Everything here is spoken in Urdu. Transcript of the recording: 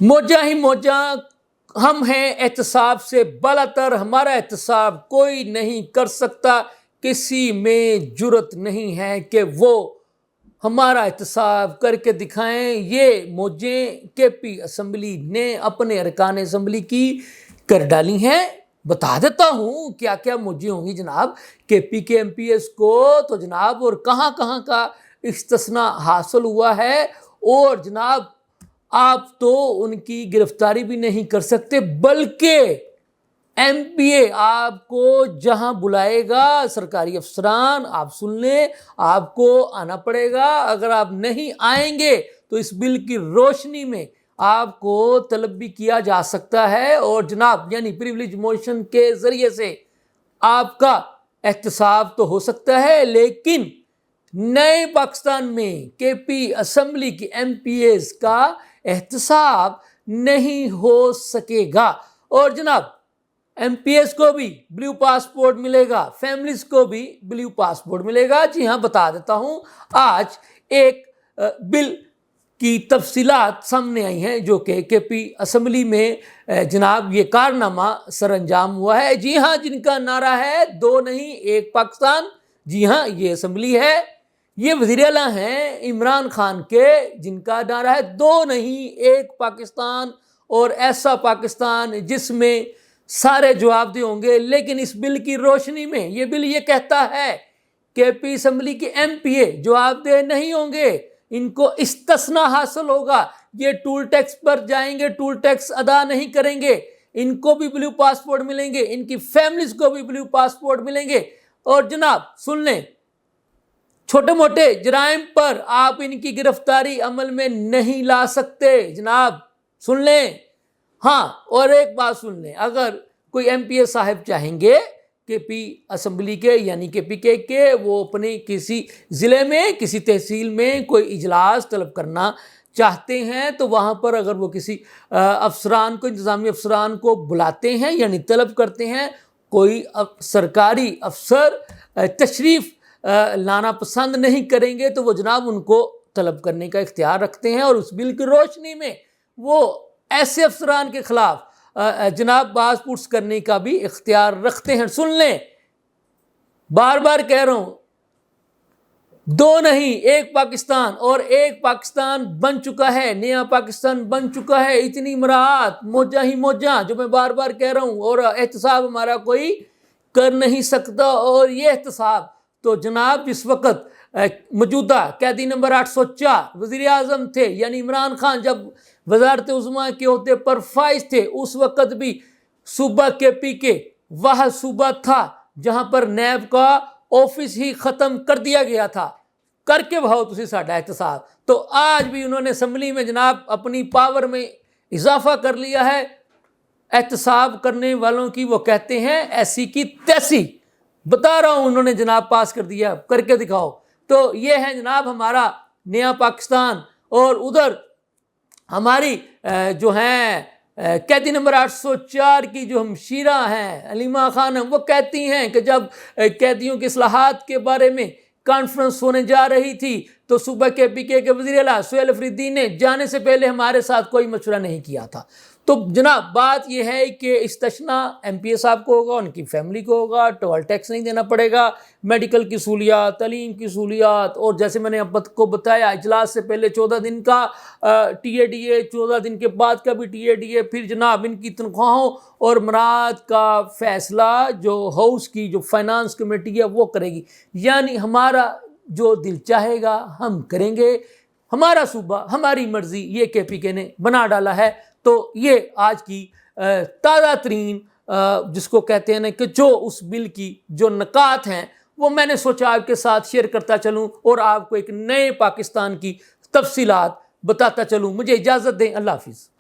موجہ ہی موجہ ہم ہیں احتساب سے بالاتر، ہمارا احتساب کوئی نہیں کر سکتا، کسی میں جرت نہیں ہے کہ وہ ہمارا احتساب کر کے دکھائیں۔ یہ موجیں کے پی اسمبلی نے اپنے ارکان اسمبلی کی کر ڈالی ہیں۔ بتا دیتا ہوں کیا کیا موجیں ہوں گی جناب کے پی کے ایم پی ایس کو، تو جناب اور کہاں کہاں کا استثناء حاصل ہوا ہے، اور جناب آپ تو ان کی گرفتاری بھی نہیں کر سکتے، بلکہ ایم پی اے آپ کو جہاں بلائے گا سرکاری افسران، آپ سن لیں، آپ کو آنا پڑے گا۔ اگر آپ نہیں آئیں گے تو اس بل کی روشنی میں آپ کو طلب بھی کیا جا سکتا ہے، اور جناب یعنی پریویلیج موشن کے ذریعے سے آپ کا احتساب تو ہو سکتا ہے، لیکن نئے پاکستان میں کے پی اسمبلی کی ایم پی ایز کا احتساب نہیں ہو سکے گا۔ اور جناب ایم پی ایس کو بھی بلیو پاسپورٹ ملے گا، فیملیز کو بھی بلیو پاسپورٹ ملے گا۔ جی ہاں، بتا دیتا ہوں، آج ایک بل کی تفصیلات سامنے آئی ہیں جو کہ کے پی اسمبلی میں جناب یہ کارنامہ سر انجام ہوا ہے۔ جی ہاں، جن کا نعرہ ہے دو نہیں ایک پاکستان، جی ہاں یہ اسمبلی ہے، یہ وزیر اعلیٰ ہیں عمران خان کے، جن کا نعرہ ہے دو نہیں ایک پاکستان، اور ایسا پاکستان جس میں سارے جواب دہ ہوں گے۔ لیکن اس بل کی روشنی میں یہ بل یہ کہتا ہے کہ پی اسمبلی کے ایم پی اے جواب دہ نہیں ہوں گے، ان کو استثناء حاصل ہوگا، یہ ٹول ٹیکس پر جائیں گے، ٹول ٹیکس ادا نہیں کریں گے، ان کو بھی بلیو پاسپورٹ ملیں گے، ان کی فیملیز کو بھی بلیو پاسپورٹ ملیں گے۔ اور جناب سن لیں، چھوٹے موٹے جرائم پر آپ ان کی گرفتاری عمل میں نہیں لا سکتے، جناب سن لیں۔ ہاں، اور ایک بات سن لیں، اگر کوئی ایم پی اے صاحب چاہیں گے کہ پی اسمبلی کے یعنی کہ پی کے وہ اپنے کسی ضلع میں کسی تحصیل میں کوئی اجلاس طلب کرنا چاہتے ہیں، تو وہاں پر اگر وہ کسی افسران کو، انتظامی افسران کو بلاتے ہیں یعنی طلب کرتے ہیں، کوئی سرکاری افسر تشریف لانا پسند نہیں کریں گے تو وہ جناب ان کو طلب کرنے کا اختیار رکھتے ہیں، اور اس بل کی روشنی میں وہ ایسے افسران کے خلاف جناب باز پرس کرنے کا بھی اختیار رکھتے ہیں۔ سن لیں، بار بار کہہ رہا ہوں، دو نہیں ایک پاکستان، اور ایک پاکستان بن چکا ہے، نیا پاکستان بن چکا ہے۔ اتنی مراعات موجہ ہی موجہ جو میں بار بار کہہ رہا ہوں، اور احتساب ہمارا کوئی کر نہیں سکتا۔ اور یہ احتساب تو جناب جس وقت موجودہ قیدی نمبر 804 وزیر اعظم تھے یعنی عمران خان، جب وزارت عظمیٰ کے عہدے پر فائز تھے، اس وقت بھی صوبہ کے پی کے وہ صوبہ تھا جہاں پر نیب کا آفس ہی ختم کر دیا گیا تھا۔ کر کے بھاؤ تسی ساڈا احتساب، تو آج بھی انہوں نے اسمبلی میں جناب اپنی پاور میں اضافہ کر لیا ہے۔ احتساب کرنے والوں کی وہ کہتے ہیں ایسی کی تیسی، بتا رہا ہوں، انہوں نے جناب پاس کر دیا، کر کے دکھاؤ۔ تو یہ ہے جناب ہمارا نیا پاکستان۔ اور ادھر ہماری جو ہیں قیدی نمبر 804 کی جو ہمشیرہ ہیں علیمہ خانم، وہ کہتی ہیں کہ جب قیدیوں کی اصلاحات کے بارے میں کانفرنس ہونے جا رہی تھی تو صوبہ کے پی کے وزیر اعلیٰ سہیل افریدی نے جانے سے پہلے ہمارے ساتھ کوئی مشورہ نہیں کیا تھا۔ تو جناب بات یہ ہے کہ استثناء ایم پی اے صاحب کو ہوگا، ان کی فیملی کو ہوگا، ٹول ٹیکس نہیں دینا پڑے گا، میڈیکل کی سہولیات، تعلیم کی سہولیات، اور جیسے میں نے اب کو بتایا اجلاس سے پہلے 14 دن کا ٹی اے ڈی اے، 14 دن کے بعد کا بھی ٹی اے ڈی اے، پھر جناب ان کی تنخواہوں اور مراعات کا فیصلہ جو ہاؤس کی جو فائنانس کمیٹی ہے وہ کرے گی۔ یعنی ہمارا جو دل چاہے گا ہم کریں گے، ہمارا صوبہ ہماری مرضی، یہ کے پی کے نے بنا ڈالا ہے۔ تو یہ آج کی تازہ ترین جس کو کہتے ہیں کہ جو اس بل کی جو نکات ہیں وہ میں نے سوچا آپ کے ساتھ شیئر کرتا چلوں، اور آپ کو ایک نئے پاکستان کی تفصیلات بتاتا چلوں۔ مجھے اجازت دیں، اللہ حافظ۔